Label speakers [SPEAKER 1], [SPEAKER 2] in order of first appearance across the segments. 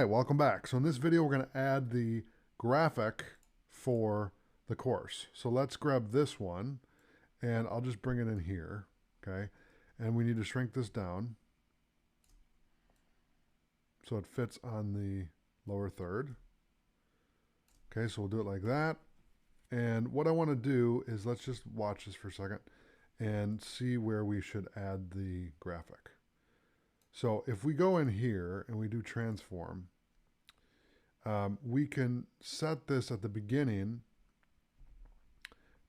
[SPEAKER 1] right, welcome back. So in this video, we're going to add the graphic for the course. So let's grab this one, and I'll just bring it in here, okay? And we need to shrink this down so it fits on the lower third. Okay, so we'll do it like that. And what I want to do is let's just watch this for a second and see where we should add the graphic. So if we go in here and we do transform, we can set this at the beginning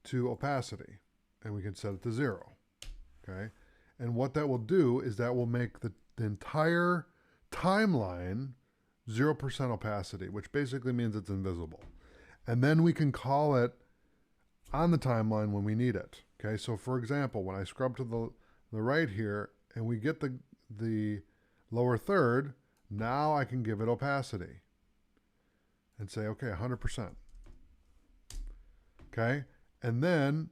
[SPEAKER 1] to opacity, and we can set it to 0. Okay, and what that will do is that will make the entire timeline 0% opacity, which basically means it's invisible. And then we can call it on the timeline when we need it. Okay, so for example, when I scrub to the right here and we get the lower third, now I can give it opacity and say, okay, 100%. Okay, and then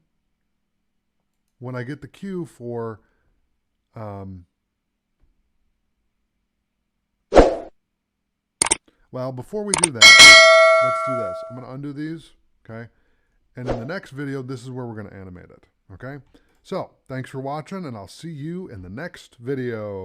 [SPEAKER 1] when I get the cue for well, before we do that, let's do this. I'm going to undo these, okay? And in the next video, this is where we're going to animate it, okay? So, thanks for watching, and I'll see you in the next video.